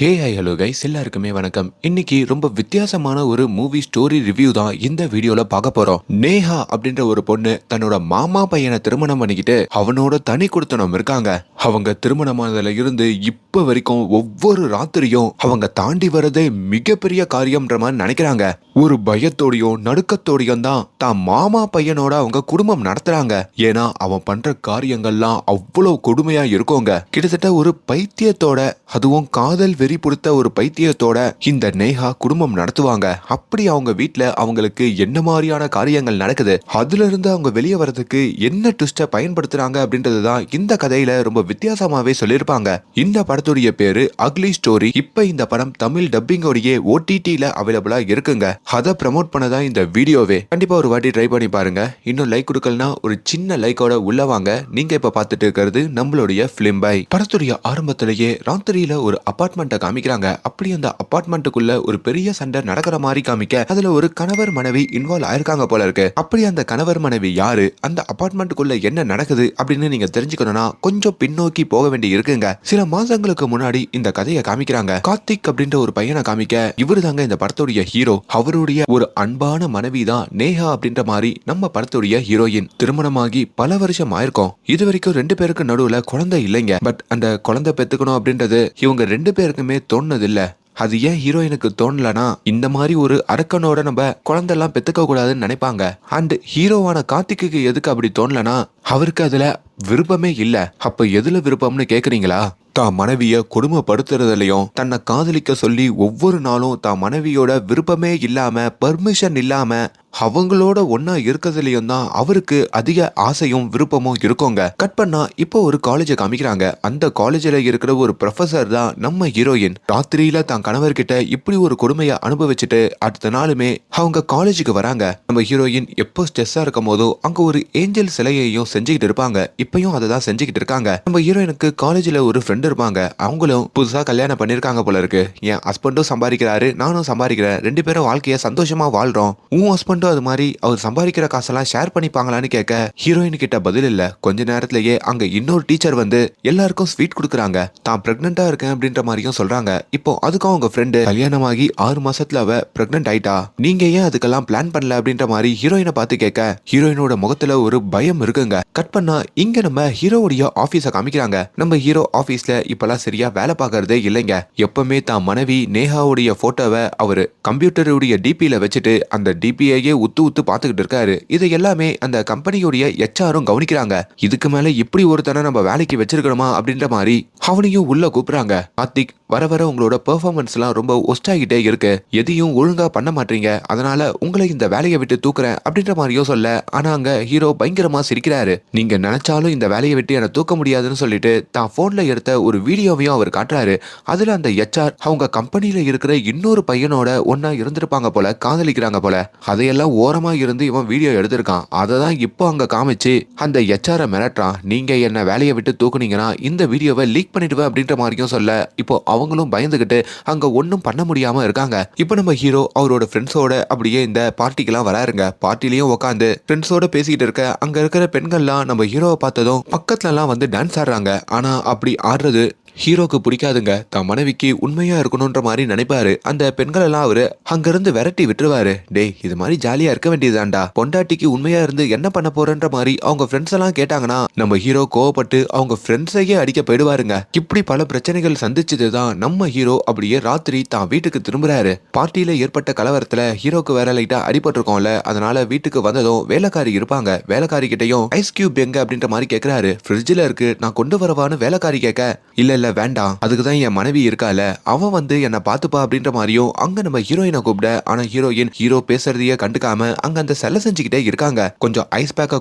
Hello guys, எல்லாருக்குமே வணக்கம். இன்னைக்கு ரொம்ப வித்தியாசமான ஒரு மூவி ஸ்டோரி ரிவ்யூ தான் இந்த வீடியோல பார்க்க போறோம். நேஹா அப்படின்ற ஒரு பொண்ணு தன்னோட மாமா பையனை திருமணம் பண்ணிக்கிட்டு அவனோட தனி குடுத்தனம் இருக்காங்க. அவங்க திருமணமானதுல இருந்து இப்ப வரைக்கும் ஒவ்வொரு ராத்திரியும் அவங்க தாண்டி வரதே மிகப்பெரிய காரியம்ன்ற மாதிரி நினைக்கிறாங்க. ஒரு பயத்தோடையும் நடுக்கத்தோடையும் தான் மாமா பையனோட அவங்க குடும்பம் நடத்துறாங்க. ஏன்னா அவன் பண்ற காரியங்கள்லாம் அவ்வளவு கொடுமையா இருக்குங்க. கிட்டத்தட்ட ஒரு பைத்தியத்தோட, அதுவும் காதல் வெறி பிடித்த ஒரு பைத்தியத்தோட இந்த நேஹா குடும்பம் நடத்துவாங்க. அப்படி அவங்க வீட்டுல அவங்களுக்கு என்ன மாதிரியான காரியங்கள் நடக்குது, அதுல இருந்து அவங்க வெளியே வரதுக்கு என்ன ட்விஸ்ட பயன்படுத்துறாங்க அப்படின்றதுதான் இந்த கதையில ரொம்ப வித்தியாசமாவே சொல்லியிருப்பாங்க. இந்த படத்துடைய பேரு அக்லி ஸ்டோரி. இப்ப இந்த படம் தமிழ் டப்பிங்கோடையே OTTல அவைலபிளா இருக்குங்க. அதை ப்ரமோட் பண்ணதான் இந்த வீடியோவே. கண்டிப்பா ஒரு வாட்டி ட்ரை பண்ணி பாருங்க. இன்னும் லைக் கொடுக்கலனா ஒரு சின்ன லைக்கோட உள்ள வாங்க. நீங்க இப்ப பார்த்துட்டு இருக்கிறது நம்மளுடைய பிலிம் பை. படத்துடைய ஆரம்பத்திலேயே ராத்திரியில ஒரு அபார்ட்மெண்ட் காமிக்கிறாங்க. அப்படி அந்த அபார்ட்மெண்ட்டுக்குள்ள ஒரு பெரிய சண்டை நடக்கிற மாதிரி காமிக்க, அதுல ஒரு கணவர் மனைவி இன்வால்வ் ஆயிருக்காங்க போல இருக்கு. அப்படி அந்த கணவர் மனைவி யாரு, அந்த அபார்ட்மெண்ட்டுக்குள்ள என்ன நடக்குது அப்படின்னு நீங்க தெரிஞ்சுக்கணும்னா கொஞ்சம் பின்னோக்கி போக வேண்டி இருக்குங்க. சில மாசங்களுக்கு முன்னாடி இந்த கதையை காமிக்கிறாங்க. கார்த்திக் அப்படின்ற ஒரு பையனை காமிக்க, இவரு தாங்க இந்த படத்துடைய ஹீரோ. அவருடைய ஒரு அன்பான மனைவி தான் நேஹா அப்படின்ற மாதிரி நம்ம படத்துடைய ஹீரோயின். திருமணமாகி பல வருஷம் ஆயிருக்கும். இது வரைக்கும் 2 பேருக்கு நடுவுல குழந்தை இல்லைங்க. பட் அந்த குழந்தை பெத்துக்கணும் அப்படின்றது இவங்க 2 பேருக்குமே தோணுனது இல்ல. அது ஏன் ஹீரோயினுக்கு தோணலனா, இந்த மாதிரி ஒரு அரக்கனோட நம்ம குழந்தைலாம் பெத்துக்க கூடாதுன்னு நினைப்பாங்க. அண்ட் ஹீரோவான கார்த்திக்கு எதுக்கு அப்படி தோணலனா, அவருக்கு அதுல விருப்பமே இல்ல. அப்ப எதுல விருப்பம்னு கேக்குறீங்களா? தான் மனைவிய கொடுமைப்படுத்துறதுலயும், தன்னை காதலிக்க சொல்லி ஒவ்வொரு நாளும் தான் மனைவியோட விருப்பமே இல்லாம, பர்மிஷன் இல்லாம அவங்களோட ஒன்னா இருக்கிறதுலயும் தான் அவருக்கு அதிக ஆசையும் விருப்பமும் இருக்குங்க. கட் பண்ணா இப்போ ஒரு காலேஜை காமிக்கிறாங்க. அந்த காலேஜ்ல இருக்கிற ஒரு ப்ரொஃபசர் தான் நம்ம ஹீரோயின். ராத்திரியில தான் கணவர்கிட்ட இப்படி ஒரு கொடுமையை அனுபவிச்சுட்டு அடுத்த நாளுமே அவங்க காலேஜுக்கு வராங்க. நம்ம ஹீரோயின் எப்போ ஸ்ட்ரெஸ்ஸா இருக்கும் போதோ அங்க ஒரு ஏஞ்சல் சிலையையும் செஞ்சுக்கிட்டு இருப்பாங்க. இப்பயும் அதை தான் செஞ்சுக்கிட்டு இருக்காங்க. நம்ம ஹீரோயினுக்கு காலேஜ்ல ஒரு ஃப்ரெண்ட் இருப்பாங்க. அவங்களும் புதுசா கல்யாணம் பண்ணிருக்காங்க போல இருக்கு. என் ஹஸ்பண்டும் சம்பாதிக்கிறாரு, நானும் சம்பாதிக்கிறேன், 2 பேரும் வாழ்க்கைய சந்தோஷமா வாழ்றோம். உன் ஹஸ்பண்ட் அது மாதிரி அவர் சம்பாதிக்கிற காசெல்லாம் ஷேர் பண்ணிப்பாங்களான்னு கேட்க, ஹீரோயின் கிட்ட பதில் இல்ல. கொஞ்ச நேரத்திலேயே அங்க இன்னொரு டீச்சர் வந்து எல்லாருக்கும் ஸ்வீட் கொடுக்குறாங்க. தான் பிரெக்னெண்டா இருக்கேன் அப்படின்ற மாதிரியும் சொல்றாங்க. இப்போ அதுக்கும் அவங்க ஃப்ரெண்டு, கல்யாணமாகி 6 மாசத்துல அவ பிரெக்னென்ட் ஆயிட்டா, நீங்க ஏன் அதுக்கெல்லாம் பிளான் பண்ணல அப்படின்ற மாதிரி ஹீரோயினை பார்த்து கேட்க, ஹீரோயினோட முகத்துல ஒரு பயம் இருக்குங்க. கட் பண்ணா இங்க நம்ம ஹீரோவுடைய ஆபீஸ காமிக்கிறாங்க. நம்ம ஹீரோ ஆபீஸ்ல இப்பெல்லாம் சரியா வேலை பார்க்கறதே இல்லைங்க. எப்பவுமே தான் மனைவி நேஹாவுடைய போட்டோவை அவரு கம்ப்யூட்டருடைய டிபில வச்சுட்டு அந்த டிபியையே உத்து பாத்துக்கிட்டு இருக்காரு. இது எல்லாமே அந்த கம்பெனியுடைய HRம் கவனிக்கிறாங்க. இதுக்கு மேல இப்படி ஒருத்தனை நம்ம வேலைக்கு வச்சிருக்கணுமா அப்படின்ற மாதிரி அவனையும் உள்ள கூப்பிடுறாங்க. கார்த்திக், வர வர உங்களோட பெர்ஃபார்மன்ஸ் எல்லாம் ரொம்ப ஒஸ்டாகிட்டே இருக்கு, எதையும் ஒழுங்கா பண்ண மாட்டீங்க, அதனால உங்களை இந்த வேலையை விட்டு தூக்குறேன் அப்படின்ற மாதிரியோ சொல்ல, ஆனா அங்க ஹீரோ பயங்கரமா சிரிக்கிறாரு. நீங்க நினைச்சாலும் இந்த வேலையை விட்டு என்ன தூக்க முடியாதுன்னு சொல்லிட்டு தான் போன்ல எடுத்த ஒரு வீடியோவையும் அவர் காட்டுறாரு. அதுல அந்த HR அவங்க கம்பெனியில இருக்கிற இன்னொரு பையனோட ஒன்னா இருந்திருப்பாங்க போல, காதலிக்கிறாங்க போல. அதையெல்லாம் ஓரமா இருந்து இவன் வீடியோ எடுத்திருக்கான். அதை தான் இப்போ அங்க காமிச்சு அந்த HR மிரட்டுறான். நீங்க என்ன வேலையை விட்டு தூக்குனீங்கன்னா இந்த வீடியோவை லீக் பண்ணிடுவேன் அப்படின்ற மாதிரியும் சொல்ல, இப்போ அவங்களும் பயந்துகிட்டு அங்க ஒன்னும் பண்ண முடியாம இருக்காங்க. இப்போ நம்ம ஹீரோ அவரோட ஃப்ரெண்ட்ஸோட அப்படியே இந்த பார்ட்டிக்கெல்லாம் வராருங்க. பார்ட்டிலையும் உட்காந்து ஃப்ரெண்ட்ஸோட பேசிக்கிட்டு இருக்க, அங்க இருக்கிற பெண்கள்லாம் நம்ம ஹீரோவை பார்த்ததும் பக்கத்துல எல்லாம் வந்து டான்ஸ் ஆடுறாங்க. ஆனா அப்படி ஆடுறது ஹீரோக்கு பிடிக்காதுங்க. தான் மனைவிக்கு உண்மையா இருக்கணும்ன்ற மாதிரி நினைப்பாரு. அந்த பெண்கள் எல்லாம் அவரு அங்கிருந்து விரட்டி விட்டுருவாரு. டேய், இது மாதிரி ஜாலியா இருக்க வேண்டியதுதான்டா, பொண்டாட்டிக்கு உண்மையா இருந்து என்ன பண்ண போறன்ற மாதிரி அவங்க ஃப்ரெண்ட்ஸ் எல்லாம் கேட்டாங்கன்னா நம்ம ஹீரோ கோவப்பட்டு அவங்க ஃப்ரெண்ட்ஸையே அடிக்க போயிடுவாருங்க. இப்படி பல பிரச்சனைகள் சந்திச்சதுதான் நம்ம ஹீரோ அப்படியே ராத்திரி தான் வீட்டுக்கு திரும்புறாரு. பார்ட்டியில ஏற்பட்ட கலவரத்துல ஹீரோக்கு வேற லைட்டா அடிபட்டிருக்கோம்ல, அதனால வீட்டுக்கு வந்ததும் வேலைக்காரி இருப்பாங்க. வேலைக்காரி கிட்டையும் ஐஸ் கியூப் எங்க அப்படின்ற மாதிரி கேட்கிறாரு. ஃப்ரிட்ஜ்ல இருக்கு, நான் கொண்டு வரவான்னு வேலைக்காரி கேட்க, இல்ல வேண்டாம், அதுக்குதான் என் மனைவி இருக்கால, அவ வந்து என்ன பாத்துப்பா அப்படின்ற மாதிரியும் அங்க நம்ம ஹீரோயினை கூப்பிட, ஆனா ஹீரோயின் ஹீரோ பேசுறதையே கண்டுக்காம அங்க அந்த செல்ல செஞ்சுக்கிட்டே இருக்காங்க. கொஞ்சம் ஐஸ் பேக்க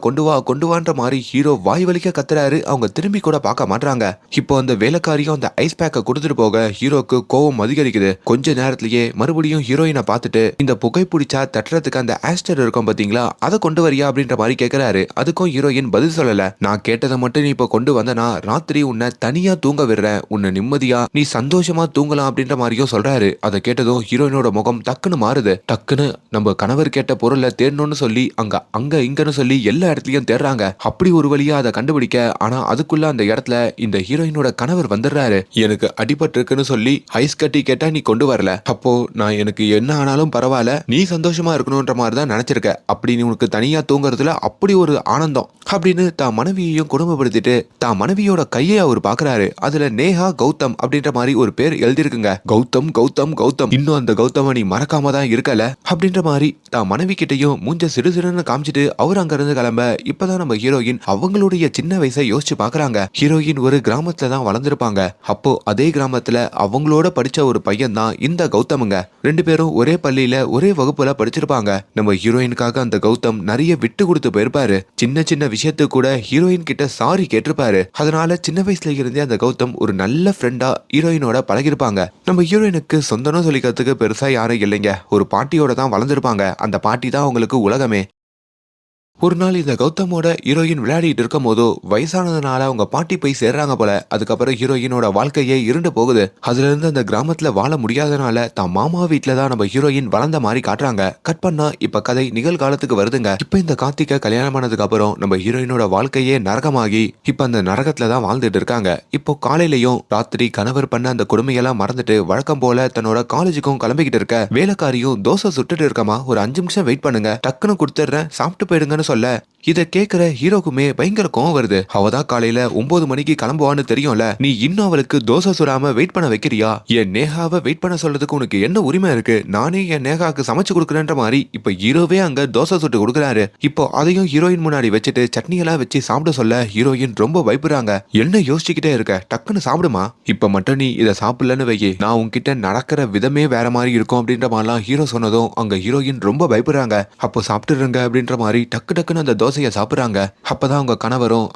கொண்டு வான்ற மாதிரி ஹீரோ வாய் வலிக்க கத்துறாரு. அவங்க திரும்பி கூட பார்க்க மாட்டாங்க. இப்போ அந்த வேலைக்காரியும் அந்த ஐஸ் பேக்க கொடுத்துட்டு போக ஹீரோக்கு கோவம் அதிகரிக்குது. கொஞ்ச நேரத்திலேயே மறுபடியும் ஹீரோயினை பார்த்துட்டு, இந்த புகை பிடிச்சா தட்டுறதுக்கு அந்த ஆஸ்டர் இருக்கும் பாத்தீங்களா, அதை கொண்டு வரியா அப்படின்ற மாதிரி கேட்கிறாரு. அதுக்கும் ஹீரோயின் பதில் சொல்லல. நான் கேட்டதை மட்டும் நீ இப்ப கொண்டு வந்தனா ராத்திரி உன்னை தனியா தூங்க விடுற, உன்னை நிம்மதியா நீ சந்தோஷமா தூங்கலாம் அப்படின்ற மாதிரியும் சொல்றாரு. அதை கேட்டதும் ஹீரோயினோட முகம் டக்குன்னு மாறுது. டக்குன்னு நம்ம கணவர் கேட்ட பொருளை தேடணும்னு சொல்லி அங்க இங்கன்னு சொல்லி எல்லா இடத்துலயும் தேடுறாங்க. அப்படி ஒரு வழியா அதை கண்டுபிடிக்க, ஆனா அதுக்குள்ள அந்த இடத்துல இந்த ஹீரோயினோட கணவர் வந்துடுறாரு. எனக்கு அடிபட்டு இருக்குன்னு சொல்லி ஐஸ் கட்டி கேட்டா நீ கொண்டு வரல, அப்போ நான் எனக்கு என்ன ஆனாலும் பரவாயில்ல, நீ சந்தோஷமா இருக்கணும்ன்ற மாதிரி தான் நினைச்சிருக்க, அப்படி நீ உனக்கு தனியா தூங்குறதுல அப்படி ஒரு ஆனந்தம் அப்படின்னு தான் மனைவியையும் குடும்பப்படுத்திட்டு தான் மனைவியோட கையை அவர் பாக்குறாரு. அதுல நேஹா கௌதம் அப்படின்ற மாதிரி ஒரு பேர் எழுதிருக்குங்க. கௌதம் கௌதம் கௌதம், இன்னும் அந்த கௌதம நீ மறக்காம தான் இருக்கல அப்படின்ற மாதிரி தான் மனைவி கிட்டையும் மூஞ்ச சிறு சிறுன்னு காமிச்சிட்டு அவர் அங்க இருந்து கிளம்ப. இப்பதான் நம்ம ஹீரோயின் அவங்களுடைய சின்ன வயசை யோசிச்சு பாக்குறாங்க. ஹீரோயின் ஒரு கிராமத்துல தான் வளர்ந்துருப்பாங்க. அப்போ அதே கிராமத்துல அவங்களோட படிச்ச ஒரு பையன் தான் இந்த கௌதமுங்க. ரெண்டு பேரும் ஒரே பள்ளியில ஒரே வகுப்புல படிச்சிருப்பாங்க. நம்ம ஹீரோயினுக்காக அந்த கௌதம் நிறைய விட்டு கொடுத்து போயிருப்பாரு. சின்ன சின்ன விஷயத்துக்கு கூட ஹீரோயின் கிட்ட சாரி கேட்டிருப்பாரு. அதனால சின்ன வயசுல இருந்தே அந்த கௌதம் ஒரு நல்ல ஃப்ரெண்டா ஹீரோயினோட பழகிருப்பாங்க. நம்ம ஹீரோயினுக்கு சொந்தம்னு சொல்லிக்கிறதுக்கு பெருசா யாரும் இல்லைங்க. ஒரு பாட்டியோட தான் வளர்ந்துருப்பாங்க. அந்த பாட்டி தான் அவங்களுக்கு உலகமே. ஒரு நாள் இந்த கௌதமோட ஹீரோயின் விளையாடிட்டு இருக்கும் போதோ வயசானதுனால அவங்க பாட்டி போய் சேர்றாங்க போல. அதுக்கப்புறம் ஹீரோயினோட வாழ்க்கையே இருண்டு போகுது. அதுல இருந்து அந்த கிராமத்துல வாழ முடியாதனால தான் மாமா வீட்டுல தான் நம்ம ஹீரோயின் வளர்ந்த மாதிரி காட்டுறாங்க. கட் பண்ணா இப்ப கதை நிகழ்காலத்துக்கு வருதுங்க. இப்ப இந்த கார்த்திகை கல்யாணம் ஆனதுக்கு அப்புறம் நம்ம ஹீரோயினோட வாழ்க்கையே நரகமாகி இப்ப அந்த நரகத்துல தான் வாழ்ந்துட்டு இருக்காங்க. இப்போ காலையிலயும் ராத்திரி கணவர் பண்ண அந்த கொடுமையெல்லாம் மறந்துட்டு வழக்கம் போல தன்னோட காலேஜுக்கும் கிளம்பிக்கிட்டு இருக்க. வேலைக்காரியும் தோசை சுட்டுட்டு இருக்கமா, ஒரு 5 நிமிஷம் வெயிட் பண்ணுங்க, டக்குன்னு கொடுத்துட்றேன், சாப்பிட்டு போயிடுங்கன்னு சொல்ல இத கேக்குற ஹீரோக்குமே பயங்கர கோவம் வருது. அவதான் காலையில 9 மணிக்கு கிளம்புவான்னு தெரியும்ல, நீ இன்னும் அவளுக்கு தோசை சுடாம வெயிட் பண்ண வைக்கிறியா? என் நேகாவை வெயிட் பண்ண சொல்றதுக்கு உனக்கு என்ன உரிமை இருக்கு? நானே என் நேகாவுக்கு சமைச்சு கொடுக்குறேன்ற மாதிரி இப்ப ஹீரோவே அங்க தோசை சுட்டு கொடுக்குறாரு. இப்போ அதையும் ஹீரோயின் முன்னாடி வச்சுட்டு சட்னி எல்லாம் வச்சு சாப்பிட சொல்ல ஹீரோயின் ரொம்ப பயப்படுறாங்க. என்ன யோசிச்சுக்கிட்டே இருக்க, டக்குன்னு சாப்பிடுமா, இப்ப மட்டும் நீ இதை சாப்பிடலன்னு வையே நான் உன்கிட்ட நடக்கிற விதமே வேற மாதிரி இருக்கும் அப்படின்ற மாதிரிலாம் ஹீரோ சொன்னதும் அங்க ஹீரோயின் ரொம்ப பயப்படுறாங்க. அப்போ சாப்பிட்டுருங்க அப்படின்ற மாதிரி டக்கு டக்குன்னு அந்த தோசையை சாப்பிடுறாங்க. அப்பதான் அவங்க கணவரும்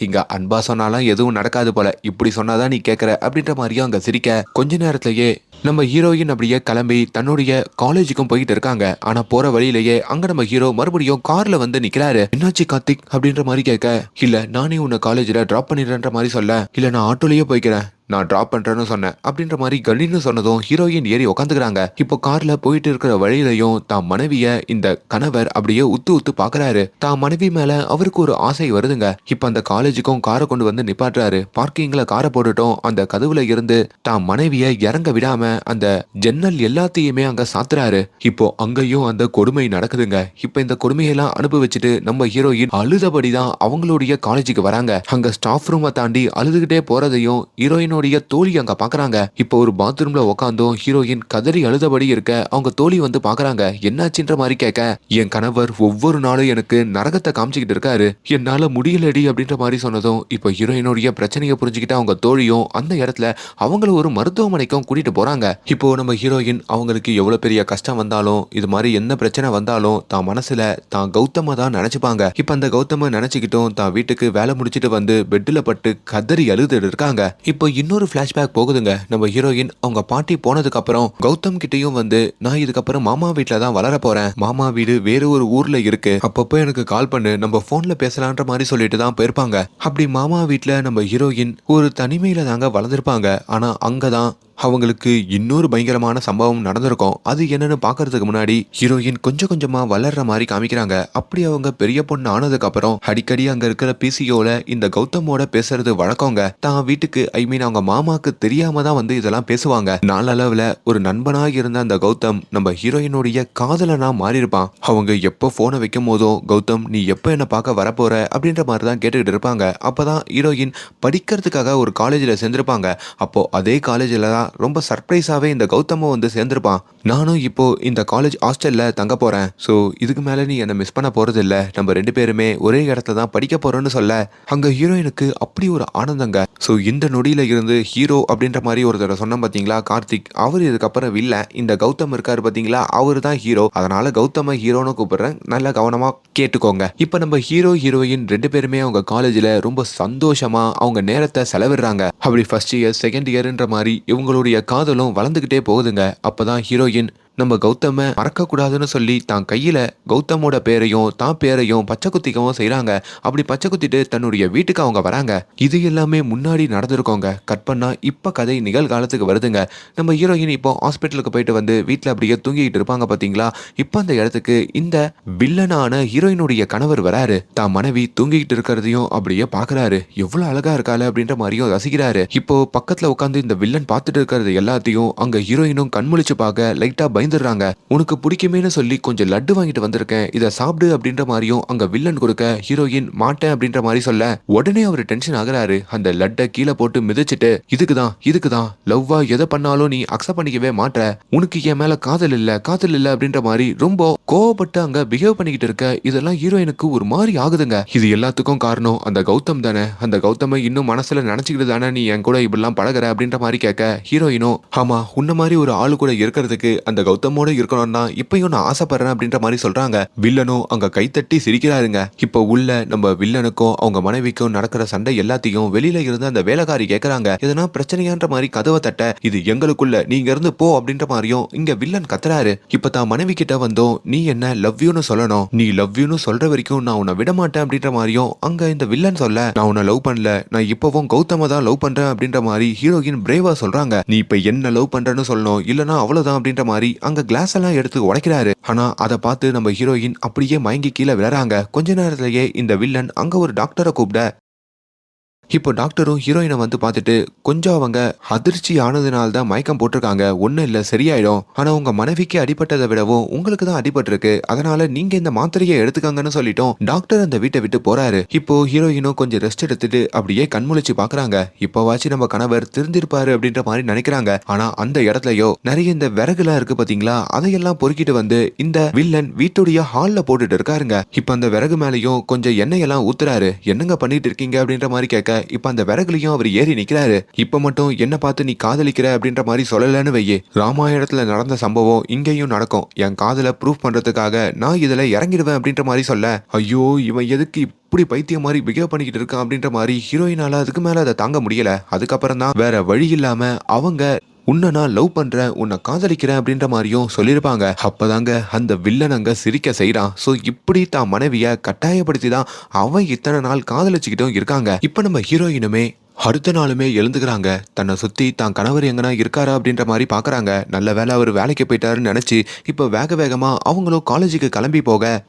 இங்க அன்பா சொன்னாலும் எதுவும் நடக்காது போல, இப்படி சொன்னாதான் நீ கேக்குற அப்படின்ற மாதிரியும் அங்க சிரிக்க. கொஞ்ச நேரத்திலேயே நம்ம ஹீரோயின் அப்படியே கிளம்பி தன்னுடைய காலேஜுக்கும் போயிட்டு இருக்காங்க. ஆனா போற வழியிலேயே அங்க நம்ம ஹீரோ மறுபடியும் கார்ல வந்து நிக்கிறாரு. என்னாச்சு கார்த்திக் அப்படின்ற மாதிரி கேட்க, இல்ல நானே உன்னை காலேஜ்ல டிராப் பண்ணிடுறேன்ற மாதிரி சொல்ல, இல்ல நான் ஆட்டோலயே போய்க்கிறேன், நான் டிராப் பண்றேன்னு சொன்னேன் அப்படின்ற மாதிரி கணின்னு சொன்னதும் ஹீரோயின் ஏறி உட்காந்துக்கிறாங்க. இப்போ கார்ல போயிட்டு இருக்கிற வழியிலையும் தான் மனைவிய இந்த கணவர் அப்படியே உத்து உத்து பாக்குறாரு. தான் மனைவி மேல அவருக்கு ஒரு ஆசை வருதுங்க. இப்ப அந்த காலேஜுக்கும் காரை கொண்டு வந்து நிப்பாட்டுறாரு. பார்க்கிங்ல காரை போட்டுட்டோம். அந்த கதவுல இருந்து தான் மனைவிய இறங்க விடாம அந்த ஜன்னல் எல்லாத்தையுமே அங்க சாத்துறாரு. இப்போ அங்கேயும் அந்த கொடுமை நடக்குதுங்க. இப்ப இந்த கொடுமையெல்லாம் அனுபவிச்சுட்டு நம்ம ஹீரோயின் அழுதபடிதான் அவங்களுடைய காலேஜுக்கு வராங்க. அங்க ஸ்டாஃப் ரூமை தாண்டி அழுதுகிட்டே போறதையும் ஹீரோயின் தோழி அங்க பாக்குறாங்க. இப்போ ஒரு பாத்ரூம்ல உட்காந்தும் ஹீரோயின் கதறி அழுதபடி இருக்க அவங்க தோழி வந்து பாக்குறாங்க. என்னாச்சுன்ற மாதிரி கேட்க, என் கணவர் ஒவ்வொரு நாளும் எனக்கு நரகத்தை காமிச்சுக்கிட்டு இருக்காரு, என்னால முடியலடி அப்படின்ற மாதிரி சொன்னதும் இப்போ ஹீரோயினுடைய பிரச்சனையை புரிஞ்சுக்கிட்டு அவங்க தோழியும் அந்த இடத்துல அவங்கள ஒரு மருத்துவமனைக்கும் கூட்டிட்டு போறாங்க. இப்போ நம்ம ஹீரோயின் அவங்களுக்கு எவ்வளவு பெரிய கஷ்டம் வந்தாலும் இது மாதிரி என்ன பிரச்சனை வந்தாலும் தான் மனசுல தான் கௌதம தான் நினைச்சுப்பாங்க. இப்ப அந்த கௌதம நினைச்சுக்கிட்டும் தான் வீட்டுக்கு வேலை முடிச்சிட்டு வந்து பெட்ல பட்டு கதறி அழுது இருக்காங்க. இப்போ இன்னொரு பிளாஷ்பேக் போகுதுங்க. நம்ம ஹீரோயின் அவங்க பாட்டி போனதுக்கு அப்புறம் கௌதம் கிட்டையும் வந்து, நான் இதுக்கப்புறம் மாமா வீட்டுல தான் வளர போறேன், மாமா வீடு வேற ஒரு ஊர்ல இருக்கு, அப்பப்போ எனக்கு கால் பண்ணு, நம்ம போன்ல பேசலான்ற மாதிரி சொல்லிட்டு தான் போயிருப்பாங்க. அப்படி மாமா வீட்டுல நம்ம ஹீரோயின் ஒரு தனிமையில தாங்க வளர்ந்துருப்பாங்க. ஆனா அங்கதான் அவங்களுக்கு இன்னொரு பயங்கரமான சம்பவம் நடந்திருக்கும். அது என்னன்னு பாக்குறதுக்கு முன்னாடி ஹீரோயின் கொஞ்சம் கொஞ்சமா வளர்ற மாதிரி காமிக்கிறாங்க. அப்படி அவங்க பெரிய பொண்ணு ஆனதுக்கு அப்புறம் அடிக்கடி அங்க இருக்கிற பிசிஓல இந்த கௌதமோட பேசுறது வழக்கங்க. தான் வீட்டுக்கு அவங்க மாமாக்கு தெரியாம தான் வந்து இதெல்லாம் பேசுவாங்க. நாளளவுல ஒரு நண்பனா இருந்த அந்த கௌதம் நம்ம ஹீரோயினுடைய காதலனா மாறி இருப்பான். அவங்க எப்ப போனை வைக்கும் போதும் கௌதம் நீ எப்ப என்ன பார்க்க வரப்போற அப்படின்ற மாதிரி தான் கேட்டுக்கிட்டு இருப்பாங்க. அப்பதான் ஹீரோயின் படிக்கிறதுக்காக ஒரு காலேஜ்ல சேர்ந்திருப்பாங்க. அப்போ அதே காலேஜ்ல தான் ரொம்ப சர்ப்ரைஸாவே இந்த கௌதமும் வந்து சேர்ந்திருப்பான். நானும் இப்போ இந்த காலேஜ் ஹாஸ்டல்ல தங்க போறேன், சோ இதுக்கு மேல நீ என்ன மிஸ் பண்ண போறது இல்ல, நம்ம ரெண்டு பேருமே ஒரே இடத்துல தான் படிக்க போறோம்னு சொல்ல அங்க ஹீரோயினுக்கு அப்படி ஒரு ஆனந்தங்க. சோ இந்த நொடியில இருந்து ஹீரோ அப்படின்ற மாதிரி ஒருத்தர் சொன்ன பாத்தீங்களா கார்த்திக், அவர் இதுக்கப்புறம் இல்ல, இந்த கௌதம் இருக்காரு பாத்தீங்களா அவரு தான் ஹீரோ. அதனால கௌதம ஹீரோன்னு கூப்பிடுறேன், நல்லா கவனமா கேட்டுக்கோங்க. இப்ப நம்ம ஹீரோ ஹீரோயின் ரெண்டு பேருமே அவங்க காலேஜ்ல ரொம்ப சந்தோஷமா அவங்க நேரத்தை செலவிடுறாங்க. அப்படி ஃபர்ஸ்ட் இயர் செகண்ட் இயர்ன்ற மாதிரி இவங்களுடைய காதலும் வளர்ந்துகிட்டே போகுதுங்க. அப்பதான் ஹீரோயின் நம்ம கௌதம மறக்க கூடாதுன்னு சொல்லி தான் கையில கௌதமோட பேரையும் தான் பேரையும் பச்சை குத்திக்கவும் செய்றாங்க. அப்படி பச்சை குத்திட்டு தன்னுடைய வீட்டுக்கு அவங்க வராங்க. இது எல்லாமே முன்னாடி நடந்திருக்கோங்க. கட் பண்ணா இப்ப கதை நிகழ்காலத்துக்கு வருதுங்க. நம்ம ஹீரோயின் இப்போ ஹாஸ்பிட்டலுக்கு போயிட்டு வந்து வீட்ல அப்படியே தூங்கிட்டு இருப்பாங்க பாத்தீங்களா. இப்ப அந்த இடத்துக்கு இந்த வில்லனான ஹீரோயினுடைய கணவர் வராரு. தான் மனைவி தூங்கிட்டு இருக்கிறதையும் அப்படியே பாக்குறாரு. எவ்வளவு அழகா இருக்காரு அப்படின்ற மாதிரியும் ரசிக்கிறாரு. இப்போ பக்கத்துல உட்காந்து இந்த வில்லன் பார்த்துட்டு இருக்கிறது எல்லாத்தையும் அங்க ஹீரோயினும் கண்முழிச்சு பார்க்க லைட்டா பயந்துடுறாங்க. உனக்கு பிடிக்குமேனு சொல்லி கொஞ்சம் லட்டு வாங்கிட்டு வந்திருக்கேன், இதை சாப்பிடு அப்படின்ற மாதிரியும் அங்க வில்லன் கொடுக்க ஹீரோயின் மாட்டேன் அப்படின்ற மாதிரி சொல்ல உடனே அவர் டென்ஷன் ஆகுறாரு. அந்த லட்டை கீழே போட்டு மிதிச்சிட்டு இதுக்குதான் லவ்வா எதை பண்ணாலும் நீ அக்செப்ட் பண்ணிக்கவே மாட்ட, உனக்கு என் மேல காதல் இல்ல அப்படின்ற மாதிரி ரொம்ப கோவப்பட்டு அங்க பிஹேவ் பண்ணிக்கிட்டு இருக்க. இதெல்லாம் ஹீரோயினுக்கு ஒரு மாதிரி ஆகுதுங்க. இது எல்லாத்துக்கும் காரணம் அந்த கௌதம் தானே. அந்த கௌதம இன்னும் மனசுல நினைச்சுக்கிட்டு தானே நீ என் கூட இப்படிலாம் பழகுற அப்படின்ற மாதிரி கேட்க ஹீரோயினும் ஆமா உன்ன மாதிரி ஒரு ஆளு கூட இருக்கிறதுக்கு அந்த கௌதமோட இருக்கணும் தான் இப்பயும் நான் ஆசைப்படுறேன் அப்படின்ற மாதிரி சொல்றாங்க. வில்லனும் அங்க கைத்தட்டி சிரிக்கிறாருங்க. இப்போ உள்ள நம்ம வில்லனுக்கும் அவங்க மனைவிக்கும் நடக்கிற சண்டை எல்லாத்தையும் வெளியில இருந்து அந்த வேலைக்காரி கேட்கறாங்க. எதனா பிரச்சனையான்ற மாதிரி கதவை தட்ட இது எங்களுக்குள்ள நீங்க இருந்து போ அப்படின்ற மாதிரியும் இங்க வில்லன் கத்துறாரு. இப்ப தான் மனைவி கிட்ட வந்தோம், நீ என்ன லவ் யூன்னு சொல்லணும், நீ லவ் யூன்னு சொல்ற வரைக்கும் நான் உன்னை விட மாட்டேன் அப்படின்ற மாதிரியும் அங்க இந்த வில்லன் சொல்ல நான் உன்னை லவ் பண்ணல, நான் இப்பவும் கௌதம தான் லவ் பண்றேன் அப்படின்ற மாதிரி ஹீரோயின் பிரேவா சொல்றாங்க. நீ இப்ப என்ன லவ் பண்றேன்னு சொல்லணும், இல்லனா அவ்வளவுதான் அப்படின்ற மாதிரி அங்க கிளாஸ் எல்லாம் எடுத்து உடைக்கிறாரு. ஆனா அதை பார்த்து நம்ம ஹீரோயின் அப்படியே மயங்கி கீழே விழறாங்க. கொஞ்ச நேரத்திலேயே இந்த வில்லன் அங்க ஒரு டாக்டரை கூப்பிட இப்போ டாக்டரும் ஹீரோயினை வந்து பார்த்துட்டு கொஞ்சம் அவங்க அதிர்ச்சி ஆனதுனால தான் மயக்கம் போட்டிருக்காங்க, ஒன்றும் இல்லை சரியாயிடும், ஆனால் உங்க மனைவிக்கு அடிபட்டதை விடவும் உங்களுக்கு தான் அடிபட்டிருக்கு, அதனால நீங்க இந்த மாத்திரையை எடுத்துக்காங்கன்னு சொல்லிட்டோம். டாக்டர் அந்த வீட்டை விட்டு போறாரு. இப்போ ஹீரோயினும் கொஞ்சம் ரெஸ்ட் எடுத்துட்டு அப்படியே கண்முழிச்சு பாக்குறாங்க. இப்போவாச்சும் நம்ம கணவர் திருந்திருப்பாரு அப்படின்ற மாதிரி நினைக்கிறாங்க. ஆனா அந்த இடத்துலயோ நிறைய இந்த விறகுலாம் இருக்கு பாத்தீங்களா, அதையெல்லாம் பொறுக்கிட்டு வந்து இந்த வில்லன் வீட்டுடைய ஹால்ல போட்டுட்டு இருக்காருங்க. இப்ப அந்த விறகு மேலேயும் கொஞ்சம் எண்ணெயெல்லாம் ஊத்துறாரு. என்னங்க பண்ணிட்டு இருக்கீங்க அப்படின்ற மாதிரி கேட்க இப்ப அந்த விறகுலையும் அவர் ஏறி நிக்கிறாரு. இப்ப மட்டும் என்ன பார்த்து நீ காதலிக்கிற அப்படின்ற மாதிரி சொல்லலன்னு வையே, ராமாயணத்துல நடந்த சம்பவம் இங்கேயும் நடக்கும், என் காதலை ப்ரூஃப் பண்றதுக்காக நான் இதுல இறங்கிடுவேன் அப்படின்ற மாதிரி சொல்ல ஐயோ இவன் எதுக்கு இப்படி பைத்தியம் மாதிரி பிஹேவ் பண்ணிக்கிட்டு இருக்கான் அப்படின்ற மாதிரி ஹீரோயினால அதுக்கு மேல அதை தாங்க முடியல. அதுக்கப்புறம் தான் வேற வழி இல்லாம அவங்க உன்னை நான் லவ் பண்றேன், உன்னை காதலிக்கிறேன் அப்படின்ற மாதிரியும் சொல்லியிருப்பாங்க. அப்பதாங்க அந்த வில்லன் அங்க சிரிக்க செய்யறான். சோ இப்படி தான் மனைவிய கட்டாயப்படுத்தி தான் அவன் இத்தனை நாள் காதலிச்சுக்கிட்டும் இருக்காங்க. இப்ப நம்ம ஹீரோயினுமே அடுத்த நாளுமே எழுந்துக்கிறாங்க. தன்னை சுத்தி தான் கணவர் எங்கன்னா இருக்காரா அப்படின்ற மாதிரி பாக்குறாங்க. நல்ல வேலை அவர் வேலைக்கு போயிட்டாருன்னு நினைச்சு இப்ப வேக வேகமா அவங்களும் காலேஜுக்கு கிளம்பி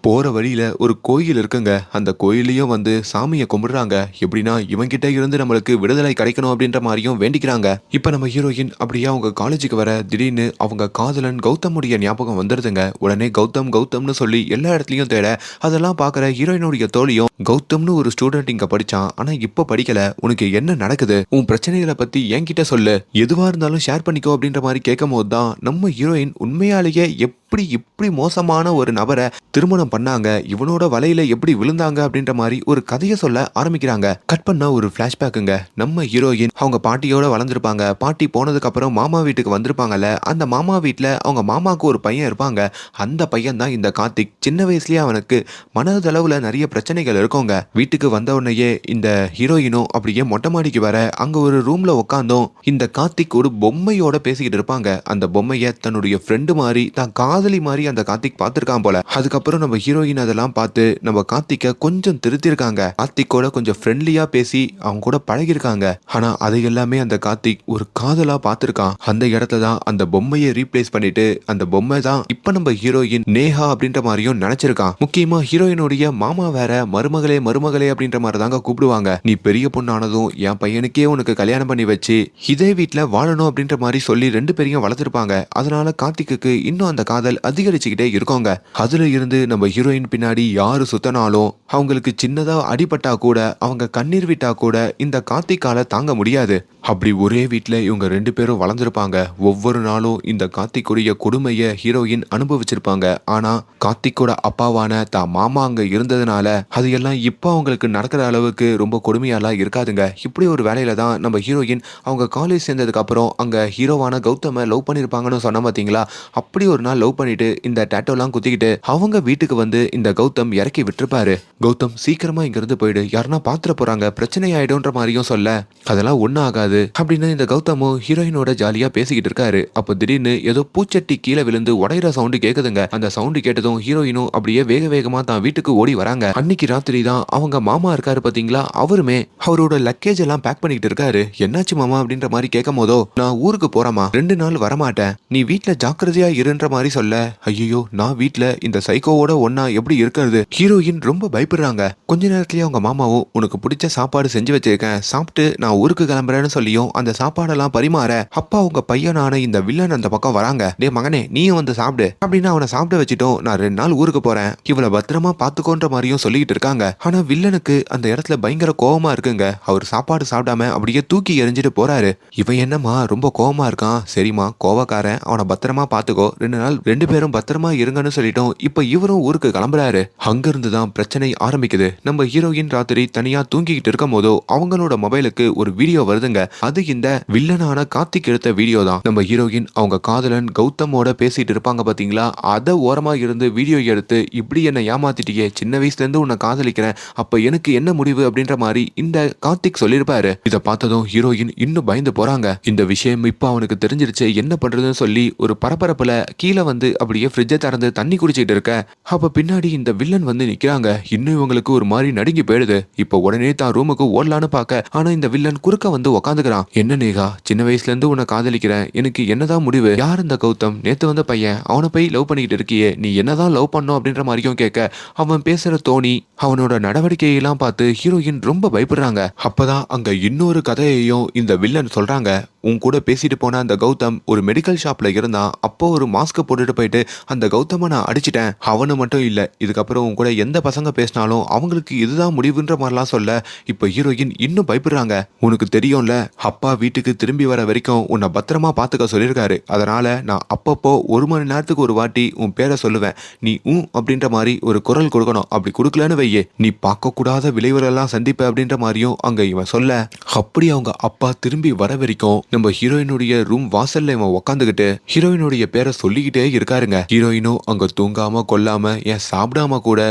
போற வழியில ஒரு கோயில் இருக்குங்க. அந்த கோயிலையும் வந்து சாமியை கும்பிடுறாங்க. எப்படின்னா இவங்கிட்ட இருந்து நம்மளுக்கு விடுதலை கிடைக்கணும் அப்படின்ற மாதிரியும் வேண்டிக்கிறாங்க. இப்ப நம்ம ஹீரோயின் அப்படியே அவங்க காலேஜுக்கு வர திடீர்னு அவங்க காதலன் கௌதமுடைய ஞாபகம் வந்துருதுங்க. உடனே கௌதம்னு சொல்லி எல்லா இடத்துலயும் தேட அதெல்லாம் பாக்குற ஹீரோயினுடைய தோழியும் கௌதம்னு ஒரு ஸ்டூடெண்ட் இங்க படிச்சான், ஆனா இப்ப படிக்கல, உனக்கு என்ன நடக்குது, உன் பிரச்சனைகளை பத்தி என்கிட்ட சொல்லு, எதுவா இருந்தாலும் ஷேர் பண்ணிக்கோ அப்படின்ற மாதிரி கேட்கும் போதுதான் நம்ம ஹீரோயின் உண்மையாலேயே இப்படி மோசமான ஒரு நபரை திருமணம் பண்ணாங்க, இவனோட வலையில எப்படி விழுந்தாங்க அப்படின்ற மாதிரி ஒரு கதையை சொல்ல ஆரம்பிக்கிறாங்க. கட் பண்ணா ஒரு பிளாஷ்பேக்குங்க. நம்ம ஹீரோயின் அவங்க பாட்டியோட வளர்ந்துருப்பாங்க. பாட்டி போனதுக்கு அப்புறம் மாமா வீட்டுக்கு வந்திருப்பாங்கல்ல, அந்த மாமா வீட்டுல அவங்க மாமாவுக்கு ஒரு பையன் இருப்பாங்க. அந்த பையன் தான் இந்த கார்த்திக். சின்ன வயசுலயே அவனுக்கு மனதளவுல நிறைய பிரச்சனைகள் இருக்குங்க. வீட்டுக்கு வந்த உடனேயே இந்த ஹீரோயினும் அப்படியே மொட்டை மாடிக்கு வர அங்க ஒரு ரூம்ல உட்காந்தும் இந்த கார்த்திக் ஒரு பொம்மையோட பேசிக்கிட்டு இருப்பாங்க. அந்த பொம்மைய தன்னுடைய ஃப்ரெண்டு மாதிரி தான் காதலி மாதிரி அந்த கார்த்திக் பார்த்திருக்கான் போல. அதுக்கப்புறம் நம்ம ஹீரோயின் அதெல்லாம் பார்த்து நம்ம கார்த்திக்க கொஞ்சம் திருத்திருக்காங்க. கார்த்திக்கோட கொஞ்சம் ஃப்ரெண்ட்லியா பேசி அவங்க கூட பழகிருக்காங்க. ஆனா அதை எல்லாமே அந்த கார்த்திக் ஒரு காதலா பார்த்திருக்கான். அந்த இடத்துல தான் அந்த பொம்மையை ரீப்ளேஸ் பண்ணிட்டு அந்த பொம்மை தான் இப்ப நம்ம ஹீரோயின் நேஹா அப்படின்ற மாதிரியும் நினைச்சிருக்கான். முக்கியமா ஹீரோயினுடைய மாமா வேற மருமகளே அப்படின்ற மாதிரி தாங்க கூப்பிடுவாங்க. நீ பெரிய பொண்ணானதும் என் பையனுக்கே உனக்கு கல்யாணம் பண்ணி வச்சு இதே வீட்டுல வாழணும் அப்படின்ற மாதிரி சொல்லி ரெண்டு பேரையும் வளர்த்திருப்பாங்க. அதனால கார்த்திக்கு இன்னும் அந்த காதல் அதிகரிச்சுக்கிட்டே இருக்கோங்க. அதுல இருந்து நம்ம ஹீரோயின் பின்னாடி யாரு சுத்தனாலும் அவங்களுக்கு சின்னதா அடிபட்டா கூட அவங்க கண்ணீர் விட்டா கூட இந்த கார்த்திக்கால தாங்க முடியாது. அப்படி ஒரே வீட்டுல இவங்க ரெண்டு பேரும் வளர்ந்துருப்பாங்க. ஒவ்வொரு நாளும் இந்த கார்த்திக்குடைய கொடுமைய ஹீரோயின் அனுபவிச்சிருப்பாங்க. ஆனா கார்த்திக்கோட அப்பாவான தான் மாமா அங்க இருந்ததுனால அது எல்லாம் இப்ப அவங்களுக்கு நடக்கிற அளவுக்கு ரொம்ப கொடுமையாலாம் இருக்காதுங்க. இப்படி ஒரு வேலையில தான் நம்ம ஹீரோயின் அவங்க காலேஜ் சேர்ந்ததுக்கு அப்புறம் அங்க ஹீரோவான கௌதம லவ் பண்ணிருப்பாங்கன்னு சொன்ன பாத்தீங்களா, அப்படி ஒரு நாள் லவ் லவ் பண்ணிட்டு இந்த டேட்டோலாம் குத்திக்கிட்டு அவங்க வீட்டுக்கு வந்து இந்த கௌதம் இறக்கி விட்டுருப்பாரு. கௌதம் சீக்கிரமா இங்க இருந்து போயிடு, யாருன்னா பாத்துற போறாங்க, பிரச்சனை ஆயிடும்ன்ற மாதிரியும் சொல்ல அதெல்லாம் ஒண்ணும் ஆகாது அப்படின்னு இந்த கௌதமும் ஹீரோயினோட ஜாலியா பேசிக்கிட்டு இருக்காரு. அப்போ திடீர்னு ஏதோ பூச்சட்டி கீழே விழுந்து உடையிற சவுண்டு கேக்குதுங்க. அந்த சவுண்டு கேட்டதும் ஹீரோயினும் அப்படியே வேக வேகமா தான் வீட்டுக்கு ஓடி வராங்க. அன்னைக்கு ராத்திரி தான் அவங்க மாமா இருக்காரு பாத்தீங்களா, அவருமே அவரோட லக்கேஜ் எல்லாம் பேக் பண்ணிக்கிட்டு இருக்காரு. என்னாச்சு மாமா அப்படின்ற மாதிரி கேட்கும் போதோ, நான் ஊருக்கு போறேமா, 2 நாள் வரமாட்டேன், நீ வீட்டுல ஜாக்கிரதையா இருன்ற மாதிரி சொல்ல, ஐயோ நான் வீட்டுல இந்த சைக்கோவோட ஒன்னா எப்படி இருக்கிறது? ஹீரோயின் ரொம்ப பயப்படுறாங்க. கொஞ்ச நேரத்திலேயே அவங்க மாமாவும் உனக்கு பிடிச்ச சாப்பாடு செஞ்சு வச்சிருக்கேன், சாப்பிட்டு நான் ஊருக்கு கிளம்புறேன்னு சொல்லியும் அந்த சாப்பாடெல்லாம் பரிமாற அப்பா உங்க பையனான இந்த வில்லன் அந்த பக்கம் வராங்க. டே மகனே நீயும் வந்து சாப்பிடு அப்படின்னு அவனை சாப்பிட வச்சுட்டோம். நான் 2 நாள் ஊருக்கு போறேன், இவளை பத்திரமா பாத்துக்கோன்ற மாதிரியும் சொல்லிட்டு இருக்காங்க. ஆனா வில்லனுக்கு அந்த இடத்துல பயங்கர கோவமா இருக்குங்க. அவர் சாப்பாடு சாப்பிடாம அப்படியே தூக்கி எறிஞ்சிட்டு போறாரு. இவன் என்னமா ரொம்ப கோவமா இருக்கான்? சரிம்மா கோவக்காரன், அவனை பத்திரமா பாத்துக்கோ, 2 நாள் 2 பேரும் பத்திரமா இருங்கன்னு சொல்லிட்டோம். இப்ப இவரும் ஊருக்கு கிளம்புறாரு. அங்க இருந்து தான் பிரச்சனை ஆரம்பிக்குது. நம்ம ஹீரோயின் ராத்திரி தனியா தூங்கிக்கிட்டு இருக்கும் போதோ அவங்களோட மொபைலுக்கு ஒரு வீடியோ வருதுங்க. அது இந்த வில்லனான கார்த்திக் எடுத்த வீடியோ தான். நம்ம ஹீரோயின் அவங்க காதலன் கௌதமோட பேசிட்டு இருப்பாங்க பாத்தீங்களா, அத ஓரமா இருந்து வீடியோ எடுத்து இப்படி என்ன ஏமாத்திட்டியே, சின்ன வயசுல இருந்து உன்னை காதலிக்கிறேன், அப்ப எனக்கு என்ன முடிவு அப்படின்ற மாதிரி இந்த கார்த்திக் சொல்லிருப்பாரு. இத பார்த்ததும் ஹீரோயின் இன்னும் பயந்து போறாங்க. இந்த விஷயம் இப்ப அவனுக்கு தெரிஞ்சிருச்சு, என்ன பண்றதுன்னு சொல்லி ஒரு பரபரப்புல கீழே வந்து அப்படியே ஃப்ரிட்ஜை திறந்து தண்ணி குடிச்சிட்டு இருக்க அப்ப பின்னாடி இந்த வில்லன் வந்து நிக்கிறாங்க. இன்னும் இவங்களுக்கு ஒரு மாதிரி நடுங்கி போயிடுது. இப்ப உடனே தான் ரூமுக்கு ஓடலான்னு பார்க்க, ஆனா இந்த வில்லன் குறுக்க வந்து உக்காந்துக்கிறான். என்ன நேகா, சின்ன வயசுல இருந்து உன்னை காதலிக்கிறேன், எனக்கு என்னதான் முடிவு? யார் இந்த கௌதம்? நேத்து வந்த பையன், அவனை போய் லவ் பண்ணிக்கிட்டு இருக்கியே, நீ என்னதான் லவ் பண்ணும் அப்படின்ற மாதிரியும் கேட்க, அவன் பேசுற தோணி அவனோட நடவடிக்கையெல்லாம் பார்த்து ஹீரோயின் ரொம்ப பயப்படுறாங்க. அப்பதான் அங்க இன்னொரு கதையையும் இந்த வில்லன் சொல்றாங்க. உன் கூட பேசிட்டு போன அந்த கௌதம் ஒரு மெடிக்கல் ஷாப்ல இருந்தான், அப்போ ஒரு மாஸ்க் போட்டுட்டு போயிட்டு அந்த கௌதம நான் அடிச்சிட்டேன். அவனு மட்டும் இல்ல, இதுக்கப்புறம் உன் கூட எந்த பசங்க பேசினாலும் அவங்களுக்கு இதுதான் முடிவுன்ற மாதிரிலாம் சொல்ல இப்ப ஹீரோயின் இன்னும் பயப்படுறாங்க. உனக்கு தெரியும்ல, அப்பா வீட்டுக்கு திரும்பி வர வரைக்கும் உன்னை பத்திரமா பாத்துக்க சொல்லியிருக்காரு, அதனால நான் அப்பப்போ 1 மணி நேரத்துக்கு ஒரு வாட்டி உன் பேரை சொல்லுவேன், நீ அப்படின்ற மாதிரி ஒரு குரல் கொடுக்கணும், அப்படி கொடுக்கலன்னு வையே நீ பார்க்க கூடாத விளைவுகளெல்லாம் சந்திப்ப அப்படின்ற மாதிரியும் அங்க இவன் சொல்ல, அப்படி அவங்க அப்பா திரும்பி வர வரைக்கும் நம்ம ஹீரோயினுடைய ரூம் வாசல்ல இவன் உக்காந்துகிட்டு ஹீரோயினுடைய பேரை சொல்லிக்கிட்டே இருக்காருங்க. ஹீரோயினும் அங்க தூங்காம கொல்லாம ஏன் சாப்பிடாம கூட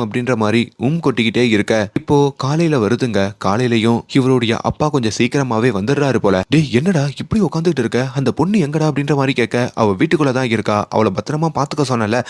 அப்படின்ற மாதிரி கொட்டிக்கிட்டே இருக்க இப்போ காலையில வருதுங்க. காலையிலயும் இவருடைய அப்பா கொஞ்சம் சீக்கிரமாவே வந்துடுறாரு போல. டே என்னடா இப்படி உட்காந்துட்டு இருக்க, அந்த பொண்ணு எங்கடா அப்படின்ற மாதிரி கேட்க, அவ வீட்டுக்குள்ளதான் இருக்கா, அவளை பத்திரமா பாத்துக்க சொன்னல,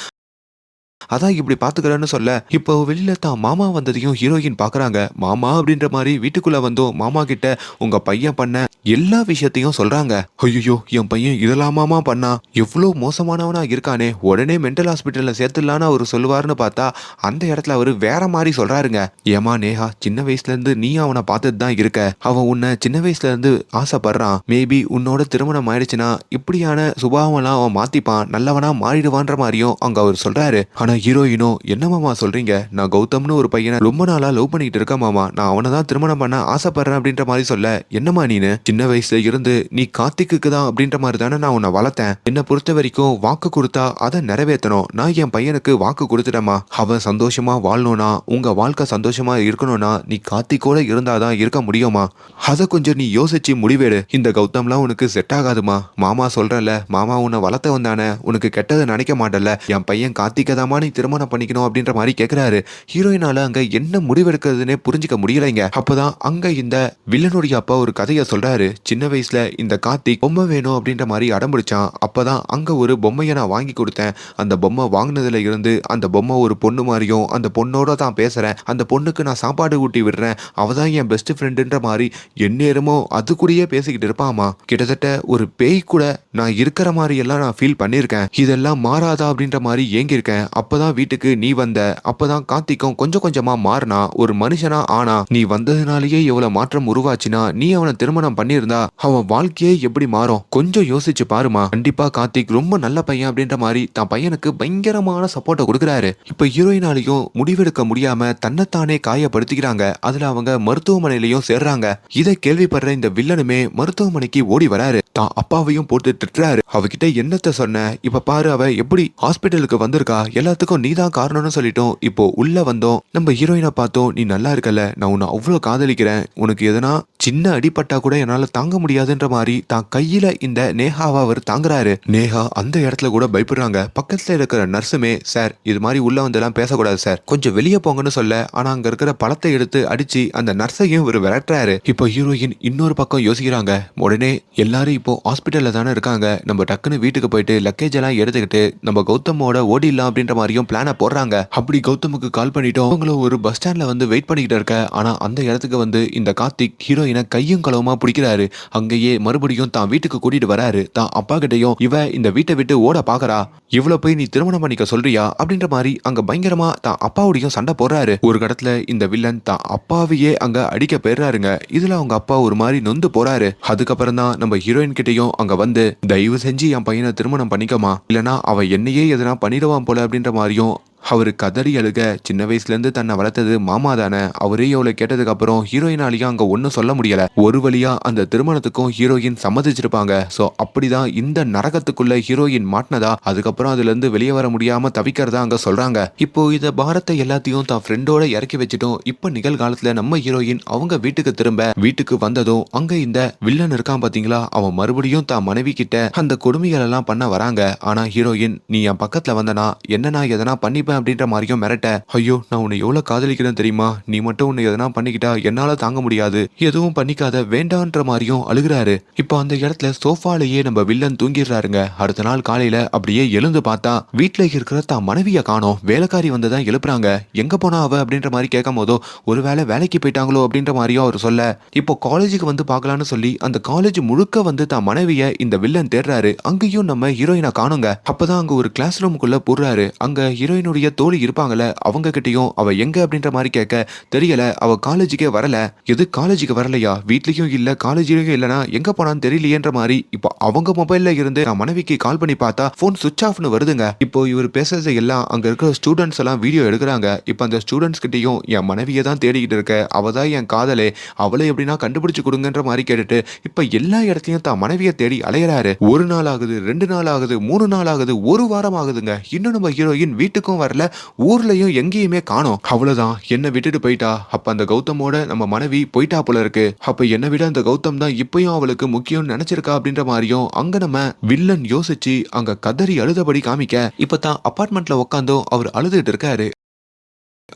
அதான் இப்படி பாத்துக்கிறேன்னு சொல்ல இப்போ வெளியில தான் மாமா வந்ததையும் ஹீரோயின் பாக்குறாங்க. மாமா அப்படின்ற மாதிரி வீட்டுக்குள்ள வந்தோம் மாமா கிட்ட உங்க பையன் பண்ண எல்லா விஷயத்தையும் சொல்றாங்க. ஐயோ என் பையன் இதெல்லாம் மாமா பண்ணா, எவ்வளவு மோசமானவனா இருக்கானே, உடனே மென்டல் ஹாஸ்பிட்டல்ல சேர்த்துலான்னு அவரு சொல்லுவாருன்னு பார்த்தா அந்த இடத்துல அவரு வேற மாதிரி சொல்றாருங்க. ஏமா நேஹா, சின்ன வயசுல இருந்து நீ அவனை பார்த்துட்டு தான் இருக்க, அவன் உன்னை சின்ன வயசுல இருந்து ஆசைப்படுறான், மேபி உன்னோட திருமணம் ஆயிடுச்சுன்னா இப்படியான சுபாவம்லாம் அவன் மாத்திப்பான், நல்லவனா மாறிடுவான்ற மாதிரியும் அங்க அவர் சொல்றாரு. ஆனா ஹீரோயினோ, என்ன மாமா சொல்றீங்க, நான் கௌதம்னு ஒரு பையனை ரொம்ப நாளா லவ் பண்ணிட்டு இருக்கேன் மாமா, நான் அவனை தான் திருமணம் பண்ண ஆசைப்படுறேன் அப்படின்ற மாதிரி சொல்ல, என்னமா நீனு, சின்ன வயசுல இருந்து நீ கார்த்திக்கு தான் அப்படின்ற மாதிரி தானே நான் உன்னை வளர்த்தேன், என்ன பொறுத்த வரைக்கும் வாக்கு கொடுத்தா அதை நிறைவேற்றணும், நான் என் பையனுக்கு வாக்கு கொடுத்துட்டேமா, அவன் சந்தோஷமா வாழணும்னா, உங்க வாழ்க்கை சந்தோஷமா இருக்கணும்னா நீ கார்த்திக்கோட இருந்தாதான் இருக்க முடியுமா, அதை கொஞ்சம் நீ யோசிச்சு முடிவேடு, இந்த கௌதம்லாம் உனக்கு செட் ஆகாதுமா, மாமா சொல்றல, மாமா உன்னை வளர்த்த வந்தானே, உனக்கு கெட்டதை நினைக்க மாட்டல, என் பையன் கார்த்திகதாமா நீ திருமணம் பண்ணிக்கணும் அப்படின்ற மாதிரி கேட்கிறாரு. ஹீரோயினால அங்க என்ன முடிவெடுக்கிறதுனே புரிஞ்சுக்க முடியலைங்க. அப்பதான் அங்க இந்த வில்லனுடைய அப்பா ஒரு கதையை சொல்றாரு. சின்ன வயசுல இந்த கார்த்திக் பொம்மை வேணும் அப்படின்ற மாதிரி அடம்பிடிச்சான். அப்பதான் அங்க ஒரு பொம்மையை நான் வாங்கி கொடுத்தேன். அந்த பொம்மை வாங்கினதுல இருந்து அந்த பொம்மை ஒரு பொண்ணு மாதிரியும் அந்த பொண்ணோட தான் பேசுறேன், அந்த பொண்ணுக்கு நான் சாப்பாடு ஊட்டி விடுறேன், அவதான் என் பெஸ்ட் ஃப்ரெண்டுன்ற மாதிரி எந்நேரமும் அது கூடயே பேசிக்கிட்டு இருப்பாமா. கிட்டத்தட்ட ஒரு பேய் கூட நான் இருக்கிற மாதிரி எல்லாம் நான் ஃபீல் பண்ணிருக்கேன், இதெல்லாம் மாறாதா அப்படின்ற மாதிரி ஏங்கியிருக்கேன். அப்பதான் வீட்டுக்கு நீ வந்த, அப்பதான் கார்த்திக்கும் கொஞ்சம் கொஞ்சமா மாறினா, ஒரு மனுஷனா ஆனா, நீ வந்ததுனாலேயே எவ்வளவு மாற்றம் உருவாச்சுனா, நீ அவனை திருமணம் பண்ணியிருந்தா அவன் வாழ்க்கையே எப்படி மாறும், கொஞ்சம் யோசிச்சு பாருமா. கண்டிப்பா கார்த்திக் ரொம்ப நல்ல பையன் அப்படின்ற மாதிரி தான் பையனுக்கு பயங்கரமான சப்போர்ட்டை கொடுக்குறாரு. இப்ப ஹீரோயினாலையும் முடிவெடுக்க முடியாம தன்னைத்தானே காயப்படுத்திக்கிறாங்க. அதுல அவங்க மருத்துவமனையிலையும் சேர்றாங்க. இதை கேள்விப்படுற இந்த வில்லனுமே மருத்துவமனைக்கு ஓடி வராரு. தான் அப்பாவையும் போட்டு திட்டுறாரு. அவகிட்ட என்னத்த சொன்ன, இப்ப பாரு அவ எப்படி ஹாஸ்பிட்டலுக்கு வந்திருக்கா, எல்லாத்தையும் எல்லாத்துக்கும் நீ தான் காரணம்னு சொல்லிட்டோம். இப்போ உள்ள வந்தோம், நம்ம ஹீரோயினை பார்த்தோம், நீ நல்லா இருக்கல, நான் உன்னை அவ்வளோ காதலிக்கிறேன், உனக்கு எதனா சின்ன அடிபட்டா கூட என்னால தாங்க முடியாதுன்ற மாதிரி தான் கையில இந்த நேஹாவை அவர் தாங்குறாரு. நேஹா அந்த இடத்துல கூட பயப்படுறாங்க. பக்கத்துல இருக்கிற நர்ஸுமே, சார் இது மாதிரி உள்ள வந்தெல்லாம் பேசக்கூடாது சார், கொஞ்சம் வெளியே போங்கன்னு சொல்ல, ஆனா அங்க இருக்கிற பழத்தை எடுத்து அடிச்சு அந்த நர்ஸையும் இவர் விரட்டுறாரு. இப்போ ஹீரோயின் இன்னொரு பக்கம் யோசிக்கிறாங்க. உடனே எல்லாரும் இப்போ ஹாஸ்பிட்டல்ல தானே இருக்காங்க, நம்ம டக்குன்னு வீட்டுக்கு போயிட்டு லக்கேஜ் எல்லாம் எடுத்துக்கிட்டு நம்ம கௌதமோட ஓடிடலாம் அப்படின்ற மாதிரியும் பிளான போடுறாங்க. அப்படி கௌதமுக்கு கால் பண்ணிட்டோம், அவங்களும் ஒரு பஸ் ஸ்டாண்ட்ல வந்து வெயிட் பண்ணிக்கிட்டு இருக்க. ஆனா அந்த இடத்துக்கு வந்து இந்த கார்த்திக் ஹீரோயினை கையும் களவுமா பிடிக்கிறாரு. அங்கேயே மறுபடியும் தான் வீட்டுக்கு கூட்டிட்டு வராரு. தான் அப்பா கிட்டையும், இவ இந்த வீட்டை விட்டு ஓட பாக்குறா, இவ்வளவு போய் நீ திருமணம் பண்ணிக்க சொல்றியா அப்படின்ற மாதிரி அங்க பயங்கரமா தான் அப்பாவுடையும் சண்டை போடுறாரு. ஒரு கடத்துல இந்த வில்லன் தான் அப்பாவையே அங்க அடிக்க போயிடுறாருங்க. இதுல அவங்க அப்பா ஒரு மாதிரி நொந்து போறாரு. அதுக்கப்புறம் தான் நம்ம ஹீரோயின் கிட்டையும் அங்க வந்து, தயவு செஞ்சு என் பையனை திருமணம் பண்ணிக்கமா, இல்லனா அவ என்னையே எதனா பண்ணிடுவான் போல அப்படின்ற மாதிரியும் அவரு கதறி அழுக. சின்ன வயசுல இருந்து தன்னை வளர்த்தது மாமா தானே, அவரே எவ்வளவு கேட்டதுக்கு அப்புறம் ஹீரோயினாலையும் அங்க ஒன்னும் சொல்ல முடியல. ஒரு வழியா அந்த திருமணத்துக்கும் ஹீரோயின் சம்மதிச்சிருப்பாங்க. சோ அப்படிதான் இந்த நரகத்துக்குள்ள ஹீரோயின் மாட்டினதா, அதுக்கப்புறம் அதுல இருந்து வெளியே வர முடியாம தவிக்கிறதா அங்க சொல்றாங்க. இப்போ இந்த பாரத்தை எல்லாத்தையும் தான் ஃப்ரெண்டோட இறக்கி வச்சுட்டோம். இப்ப நிகழ்காலத்துல நம்ம ஹீரோயின் அவங்க வீட்டுக்கு திரும்ப வீட்டுக்கு வந்ததும் அங்க இந்த வில்லன் இருக்கான் பாத்தீங்களா, அவன் மறுபடியும் தான் மனைவி கிட்ட அந்த கொடுமைகள் எல்லாம் பண்ண வராங்க. ஆனா ஹீரோயின், நீ என் பக்கத்துல வந்தனா என்ன நான் எதனா பண்ணி அப்படின்ற மாதிரியும் மிரட்ட, ஐயோ நான் உன்னை எவ்வளவு காதலிக்கிறேன் தெரியுமா, நீ மட்டும் உன்னை எதனா பண்ணிக்கிட்டா என்னால தாங்க முடியாது, எதுவும் பண்ணிக்காத வேண்டான்ற மாதிரியும் அழுகிறாரு. இப்போ அந்த இடத்துல சோஃபாலேயே நம்ம வில்லன் தூங்கிடுறாருங்க. அடுத்த நாள் காலையில அப்படியே எழுந்து பார்த்தா வீட்டுல இருக்கிற தான் மனைவிய காணோம். வேலைக்காரி வந்துதான் எழுப்புறாங்க. எங்க போனா அவ அப்படின்ற மாதிரி கேட்கும் போதோ, ஒருவேளை வேலைக்கு போயிட்டாங்களோ அப்படின்ற மாதிரியும் அவர் சொல்ல, இப்போ காலேஜுக்கு வந்து பார்க்கலான்னு சொல்லி அந்த காலேஜ் முழுக்க வந்து தான் மனைவிய இந்த வில்லன் தேடுறாரு. அங்கேயும் நம்ம ஹீரோயினை காணுங்க. அப்பதான் அங்க ஒரு கிளாஸ் ரூமுக்குள்ள போடுறாரு. அங்க ஹீரோயினுடைய தோழி இருப்பாங்கல்ல, அவங்க கிட்டயும் அவ எங்க அப்படின்ற மாதிரி கேட்க, தெரியல, அவ காலேஜுக்கே வரல. எது காலேஜுக்கு வரலையா, வீட்லயும் இல்ல காலேஜ்லயும் இல்லனா எங்க போனான்னு தெரியலையேன்ற மாதிரி இப்போ அவங்க மொபைல்ல இருந்து நான் மனைவிக்கு கால் பண்ணி பார்த்தா போன் சுவிட்ச் ஆஃப்னு வருதுங்க. இப்போ இவர் பேசுறது எல்லாம் அங்க இருக்கிற ஸ்டூடெண்ட்ஸ் எல்லாம் வீடியோ எடுக்கிறாங்க. இப்போ அந்த ஸ்டூடெண்ட்ஸ் கிட்டயும் என் மனைவியை தான் தேடிக்கிட்டு இருக்க, அவதான் என் காதலே, அவளை எப்படின்னா கண்டுபிடிச்சு கொடுங்கன்ற மாதிரி கேட்டுட்டு இப்ப எல்லா இடத்தையும் தான் மனைவியை தேடி அலையறாரு. ஒரு நாள் ஆகுது, 2 நாள் ஆகுது, 3 நாள் ஆகுது, ஒரு வாரம் ஆகுதுங்க. இன்னும் நம்ம ஹீரோயின் வீட்டுக்கும் வரல, ஊர்லயும் எங்கேயுமே காணோம். அவ்வளவுதான், என்ன விட்டுட்டு போயிட்டா. அப்ப அந்த கௌதமோட நம்ம மனைவி போயிட்டா போல இருக்கு. அப்ப என்ன விட அந்த கௌதம் தான் இப்பயும் அவளுக்கு முக்கியம் நினைச்சிருக்கா அப்படின்ற மாதிரியும் அங்க நம்ம வில்லன் யோசிச்சு அங்க கதறி அழுதபடி காமிக்க, இப்பதான் அபார்ட்மெண்ட்ல உட்காந்தும் அவர் அழுதுட்டு இருக்காரு.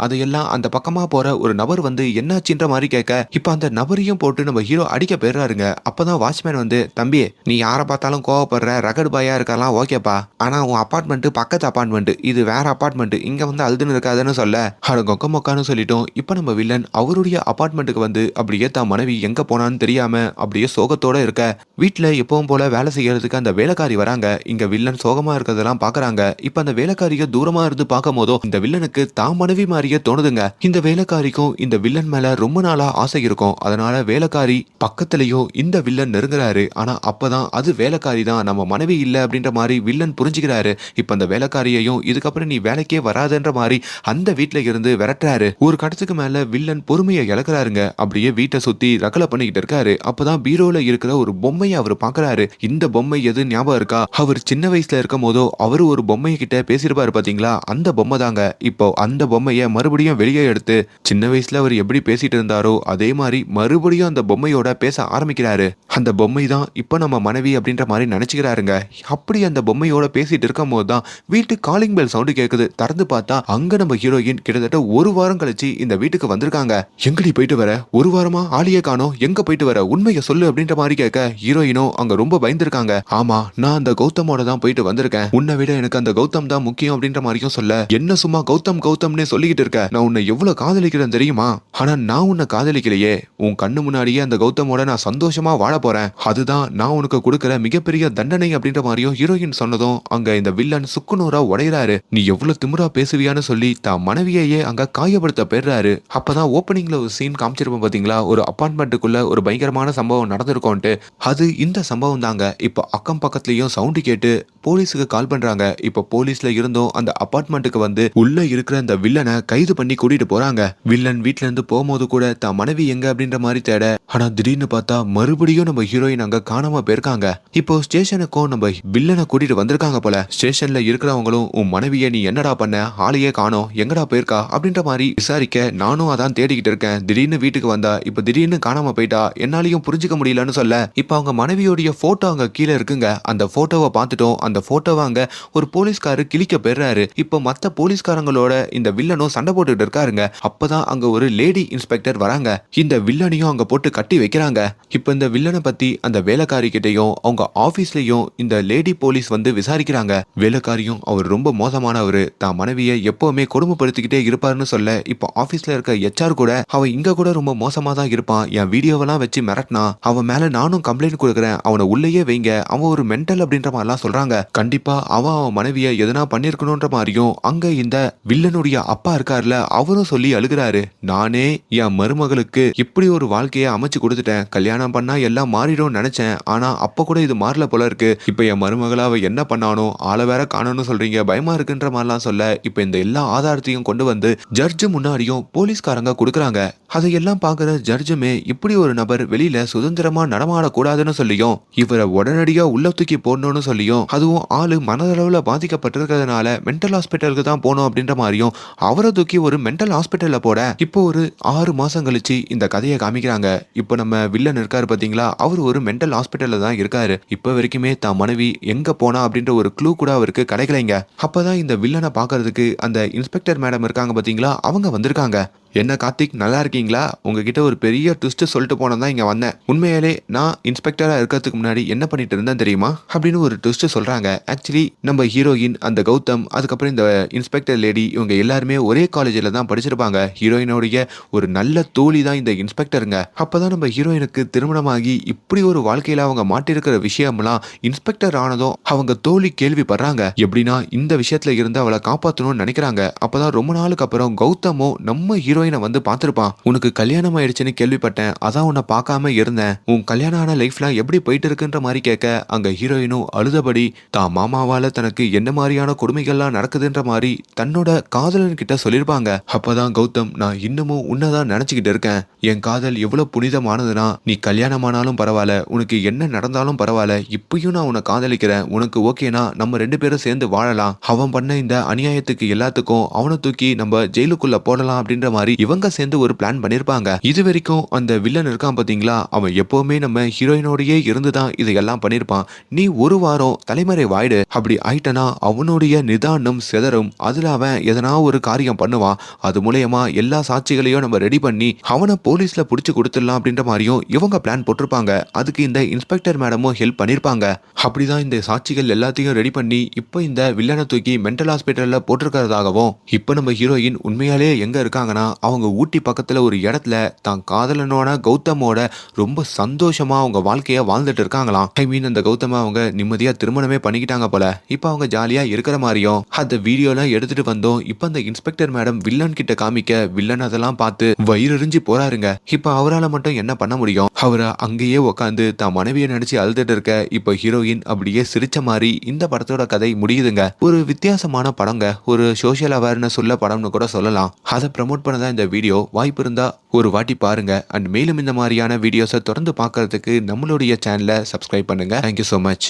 அதையெல்லாம் அந்த பக்கமா போற ஒரு நபர் வந்து என்னாச்சுன்ற மாதிரி கேட்க, இப்ப அந்த நபரையும் போட்டு நம்ம ஹீரோ அடிக்க போயிடுறாருங்க. அப்பதான் வாட்ச்மேன் வந்து, தம்பி நீ யாரை பார்த்தாலும் கோவப்படுற ரகடு பாயா இருக்கலாம், ஓகேப்பா, ஆனா உன் அபார்ட்மெண்ட் பக்கத்து அபார்ட்மெண்ட், இது வேற அபார்ட்மெண்ட், இங்க வந்து அழுதுன்னு இருக்காதுன்னு சொல்ல, அட கொக்க மொக்கான்னு சொல்லிட்டோம். இப்ப நம்ம வில்லன் அவருடைய அபார்ட்மெண்ட்டுக்கு வந்து அப்படியே தான் மனைவி எங்க போனான்னு தெரியாம அப்படியே சோகத்தோட இருக்க, வீட்டுல எப்பவும் போல வேலை செய்யறதுக்கு அந்த வேலைக்காரி வராங்க. இங்க வில்லன் சோகமா இருக்கிறதெல்லாம் பாக்குறாங்க. இப்ப அந்த வேலைக்காரிய தூரமா இருந்து பார்க்கும் போதோ இந்த வில்லனுக்கு தான் மனைவி மாதிரியே தோணுதுங்க. இந்த வேலைக்காரிக்கும் இந்த வில்லன் மேல ரொம்ப நாளா ஆசை இருக்கும். அதனால வேலைக்காரி பக்கத்துலயும் இந்த வில்லன் நெருங்குறாரு. ஆனா அப்பதான் அது வேலைக்காரி தான், நம்ம மனைவி இல்ல அப்படின்ற மாதிரி வில்லன் புரிஞ்சுக்கிறாரு. இப்ப அந்த வேலைக்காரியையும் இதுக்கப்புறம் நீ வேலைக்கே வராதுன்ற மாதிரி அந்த வீட்டுல இருந்து விரட்டுறாரு. ஒரு கட்டத்துக்கு மேல வில்லன் பொறுமையை இழக்கிறாருங்க. அப்படியே வீட்டை சுத்தி ரகலை பண்ணிக்கிட்டு இருக்காரு. அப்பதான் பீரோல இருக்கிற ஒரு பொம்மையை அவர் பாக்குறாரு. இந்த பொம்மை எது ஞாபகம் இருக்கா, அவர் சின்ன வயசுல இருக்கும் போதோ அவரு ஒரு பொம்மை கிட்ட பேசிருப்பாரு பாத்தீங்களா, அந்த பொம்மை தாங்க. இப்போ அந்த பொம்மையை மறுபடியும் வெளியே எடுத்து சின்ன வயசுல அவர் எப்படி பேசிட்டு இருந்தாரோ அதே மாதிரி மறுபடியும் அந்த பொம்மையோட பேச ஆரம்பிக்கிறாரு. அந்த பொம்மை தான் இப்ப நம்ம மனைவி அப்படின்ற மாதிரி நினைச்சுக்கிறாருங்க. அப்படி அந்த பொம்மையோட பேசிட்டு இருக்கும் போதுதான் வீட்டு காலிங் பெல் சவுண்ட் கேக்குது. திறந்து பார்த்தா அங்க நம்ம ஹீரோயின் கிட்டத்தட்ட ஒரு வாரம் கழிச்சு இந்த வீட்டுக்கு வந்திருக்காங்க. எங்கடி போயிட்டு வர, ஒரு வாரமா ஆளியே காணோம், எங்க போயிட்டு வர, உண்மையை சொல்லு அப்படின்ற மாதிரி கேட்க ஹீரோயினும் அங்க ரொம்ப பயந்துருக்காங்க. ஆமா நான் அந்த கௌதமோட தான் போயிட்டு வந்திருக்கேன், உன்னை விட எனக்கு அந்த கௌதம் தான் முக்கியம் அப்படின்ற மாதிரியும் சொல்ல, என்ன சும்மா கௌதம் கௌதம்னே சொல்லிக்கிட்டு இருக்க, நான் உன்னை எவ்வளவு காதலிக்கிறேன் தெரியுமா, ஆனா நான் உன்னை காதலிக்கலையே, உன் கண்ணு முன்னாடியே அந்த கௌதமோட நான் சந்தோஷமா வாழ போறேன், அதுதான் நான் உனக்கு கொடுக்கிற மிகப்பெரிய தண்டனை அப்படின்ற மாதிரியும் ஹீரோயின் சொன்னதும் அங்க இந்த வில்லன் சுக்குநூறா உடையிறாரு. நீ எவ்வளவு திமிரா பேசுவியான்னு சொல்லி தான் மனைவியையே அங்க காயப்படுத்த போயிடுறாரு. அப்பதான் ஓப்பனிங்ல ஒரு சீன் காமிச்சிருப்போம் பாத்தீங்களா, ஒரு அபார்ட்மெண்ட்டுக்குள்ள ஒரு பயங்கரமான சம்பவம் நடந்திருக்கோன்ட்டு, அது இந்த சம்பவம் தாங்க. இப்போ அக்கம் பக்கத்துலயும் சவுண்டு கேட்டு போலீஸுக்கு கால் பண்றாங்க. இப்ப போலீஸ்ல இருந்தும் அந்த அபார்ட்மெண்ட்டுக்கு வந்து உள்ள இருக்கிற அந்த வில்லனை கைது பண்ணி கூட்டிட்டு போறாங்க. வில்லன் வீட்ல இருந்து போகும்போது கூட தான் மனைவி எங்க அப்படின்ற மாதிரி தேட, ஆனா திடீர்னு பார்த்தா மறுபடியும் நம்ம ஹீரோயின் அங்க காணாம போயிருக்காங்க. இப்போ ஸ்டேஷனுக்கும் நம்ம வில்லனை கூட்டிட்டு வந்திருக்காங்க போல. ஸ்டேஷன்ல இருக்கிறவங்களும் உன் மனைவியை நீ என்னடா பண்ண, ஆளையே காணோம், எங்கடா போயிருக்கா அப்படின்ற மாதிரி விசாரிக்க, நானும் அதான் தேடிக்கிட்டு இருக்கேன். திடீர்னு வீட்டுக்கு வந்தா, இப்ப திடீர்னு காணாம போயிட்டா, என்னாலையும் புரிஞ்சுக்க முடியலன்னு சொல்ல, இப்ப அவங்க மனைவியோடைய போட்டோ அங்க கீழே இருக்குங்க. அந்த போட்டோவை பார்த்துட்டோம். அந்த போட்டோவை அங்க ஒரு போலீஸ்காரரு கிழிக்க பெறாரு. இப்போ மத்த போலீஸ்காரங்களோட இந்த வில்லனும் சண்டை போட்டுட்டு இருக்காருங்க. அப்பதான் அங்க ஒரு லேடி இன்ஸ்பெக்டர் வராங்க. இந்த வில்லனையும் அங்க போட்டு கட்டி வைக்கிறாங்க. இப்ப இந்த வில்லனை பத்தி அந்த வேலைக்காரி கிட்டையும் அவங்க ஆபீஸ்லயும் இந்த லேடி போலீஸ் வந்து விசாரிக்கிறாங்க. வேலைக்காரியும் அவர் ரொம்ப மோசமானவரு, தான் மனைவியை எப்பவுமே கொடுமைப்படுத்திக்கிட்டே இருப்பாருன்னு சொல்ல, இப்போ ஆபீஸ்ல இருக்க HR கூட அவன் இங்க கூட ரொம்ப மோசமா தான் இருப்பான், என் வீடியோவெல்லாம் வச்சு மிரட்டினா, அவன் மேல நானும் கம்ப்ளைண்ட் கொடுக்குறேன், அவனை உள்ளேயே வைங்க, அவன் ஒரு மென்டல் அப்படின்ற மாதிரிலாம் சொல்றாங்க. கண்டிப்பா அவன் மனைவியை எதனா பண்ணிருக்கணும்ன்ற மாதிரியும் அங்க இந்த வில்லனுடைய அப்பா இருக்காருல, அவரும் சொல்லி அழுகிறாரு. நானே என் மருமகளுக்கு இப்படி ஒரு வாழ்க்கையை அமைச்சு கொடுத்துட்டேன், கல்யாணம் பண்ணா எல்லாம் மாறிடும் நினைச்சேன், ஆனா அப்ப கூட இது மாறல போல இருக்கு. இப்ப என் மருமகளா அவ என்ன பண்ணானோ, ஆளை வேற காணணும்னு சொல்றீங்க, பயமா இருக்குன்ற மாதிரிலாம் சொல்ல, இப்ப இந்த எல்லா ஆதாரத்தையும் கொண்டு வந்து ஜட்ஜு முன்னாடியும் போலீஸ்காரங்க கொடுக்குறாங்க. அதையெல்லாம் பாக்குற ஜட்ஜுமே இப்படி ஒரு நபர் வெளியில சுதந்திரமா நடமாடக்கூடாதுன்னு சொல்லியும், இவரை உடனடியா உள்ள தூக்கி போடணும்னு சொல்லியும், அதுவும் ஆளு மனதளவுல பாதிக்கப்பட்டிருக்கிறதுனால மென்டல் ஹாஸ்பிட்டலுக்கு தான் போகணும் அப்படின்ற மாதிரியும் அவரை தூக்கி ஒரு மென்டல் ஹாஸ்பிட்டல்ல போட, இப்போ ஒரு 6 மாசம் கழிச்சு இந்த கதையை காமிக்கிறாங்க. இப்போ நம்ம வில்லன் இருக்காரு பாத்தீங்களா, அவர் ஒரு மென்டல் ஹாஸ்பிட்டல்ல தான் இருக்காரு. இப்ப வரைக்குமே தான் மனைவி எங்க போனா அப்படின்ற ஒரு க்ளூ கூட அவருக்கு கிடைக்கலைங்க. அப்பதான் இந்த வில்லனை பாக்குறதுக்கு அந்த இன்ஸ்பெக்டர் மேடம் இருக்காங்க பாத்தீங்களா, அவங்க வந்திருக்காங்க. என்ன கார்த்திக், நல்லா இருக்கீங்களா? உங்ககிட்ட ஒரு பெரிய ட்விஸ்ட் சொல்லிட்டு போனதான் இங்க வந்தேன். உண்மையாலே நான் இன்ஸ்பெக்டரா இருக்கிறதுக்கு முன்னாடி என்ன பண்ணிட்டு இருந்தேன் தெரியுமா அப்படின்னு ஒரு ட்விஸ்ட் சொல்றாங்க. ஆக்சுவலி நம்ம ஹீரோயின் அந்த கௌதம், அதுக்கப்புறம் இந்த இன்ஸ்பெக்டர் லேடி, இவங்க எல்லாருமே ஒரே காலேஜில் தான் படிச்சிருப்பாங்க. ஹீரோயினோடைய ஒரு நல்ல தோழி தான் இந்த இன்ஸ்பெக்டருங்க. அப்பதான் நம்ம ஹீரோயினுக்கு திருமணமாகி இப்படி ஒரு வாழ்க்கையில அவங்க மாட்டிருக்கிற விஷயம்லாம் இன்ஸ்பெக்டர் ஆனதும் அவங்க தோழி கேள்விப்படுறாங்க. எப்படின்னா இந்த விஷயத்துல இருந்து அவளை காப்பாற்றணும்னு நினைக்கிறாங்க. அப்பதான் ரொம்ப நாளுக்கு அப்புறம் கௌதமும் நம்ம ஹீரோயினை வந்து பார்த்திருப்பான். உனக்கு கல்யாணம் ஆயிடுச்சுன்னு கேள்விப்பட்டேன், அதான் உன்னை பார்க்காம இருந்தேன், உன் கல்யாணம் ஆன லைஃப்ல எப்படி போயிட்டு இருக்குன்ற மாதிரி கேட்க, அங்க ஹீரோயினும் அழுதபடி தான் மாமாவால தனக்கு என்ன மாதிரியான கொடுமைகள்லாம் நடக்குதுன்ற மாதிரி தன்னோட காதலன் கிட்ட சொல்லிருப்பாங்க. அப்பதான் கௌதம், நான் இன்னமும் உன்னதான் நினைச்சுக்கிட்டு இருக்கேன், என் காதல் எவ்வளவு புனிதமானதுன்னா, நீ கல்யாணமானாலும் பரவாயில்ல, உனக்கு என்ன நடந்தாலும் பரவாயில்ல, இப்பயும் நான் உன்னை காதலிக்கிறேன், உனக்கு ஓகேனா நம்ம 2 பேரும் சேர்ந்து வாழலாம், அவன் பண்ண இந்த அநியாயத்துக்கு எல்லாத்துக்கும் அவனை தூக்கி நம்ம ஜெயிலுக்குள்ள போடலாம் அப்படின்ற மாதிரி இவங்க சேர்ந்து ஒரு பிளான் பண்ணிருப்பாங்க. இது வரைக்கும் அந்த வில்லன் இருக்கான் பாத்தீங்களா, அவன் எப்பவுமே நம்ம ஹீரோயினோடயே இருந்துதான் இதையெல்லாம் பண்ணிருப்பான். நீ ஒரு வாரம் தலைமறை வாயிடு, அப்படி ஆயிட்டனா அவனுடைய நிதானம் சிதறும், அதுல அவன் எதனா ஒரு காரியம் பண்ணுவான், அது மூலயமா எல்லா சாட்சிகளையும் நம்ம ரெடி பண்ணி அவனை போலீஸ்ல புடிச்சு கொடுத்துடலாம் அப்படின்ற மாதிரியும் இவங்க பிளான் போட்டிருப்பாங்க. அதுக்கு இந்த இன்ஸ்பெக்டர் மேடமும் ஹெல்ப் பண்ணிருப்பாங்க. அப்படிதான் இந்த சாட்சிகள் எல்லாத்தையும் ரெடி பண்ணி இப்போ இந்த வில்லனை தூக்கி மென்டல் ஹாஸ்பிட்டல்ல போட்டிருக்கிறதாகவும், இப்போ நம்ம ஹீரோயின் உண்மையாலே எங்க இருக்காங்கன்னா, அவங்க ஊட்டி பக்கத்துல ஒரு இடத்துல தான் காதலனோட கௌதமோட ரொம்ப சந்தோஷமா அவங்க வாழ்க்கைய வாழ்ந்துட்டு இருக்காங்களாம். ஐ மீன் அந்த கௌதம அவங்க நிம்மதியா திருமணமே பண்ணிக்கிட்டாங்க போல. இப்ப அவங்க ஜாலியா இருக்கிற மாதிரியும் அந்த வீடியோலாம் எடுத்துட்டு வந்தோம். இப்ப அந்த இன்ஸ்பெக்டர் மேடம் வில்லன் கிட்ட காமிக்க, வில்லன் அதெல்லாம் பார்த்து வயிறறிஞ்சு போறாருங்க. இப்ப அவரால் மட்டும் என்ன பண்ண முடியும், அவரை அங்கேயே உட்காந்து தான் மனைவியை நினைச்சு அழுதுட்டு இருக்க, இப்ப ஹீரோயின் அப்படியே சிரிச்ச மாதிரி இந்த படத்தோட கதை முடியுதுங்க. ஒரு வித்தியாசமான படங்க, ஒரு சோஷியல் அவேர்னஸ் உள்ள படம்னு கூட சொல்லலாம். அதை ப்ரமோட் பண்ணதான் இந்த வீடியோ. வாய்ப்பு இருந்தா ஒரு வாட்டி பாருங்க. அண்ட் மேலும் இந்த மாதிரியான வீடியோஸை தொடர்ந்து பார்க்கறதுக்கு நம்மளுடைய சேனலை சப்ஸ்கிரைப் பண்ணுங்க. Thank you so much.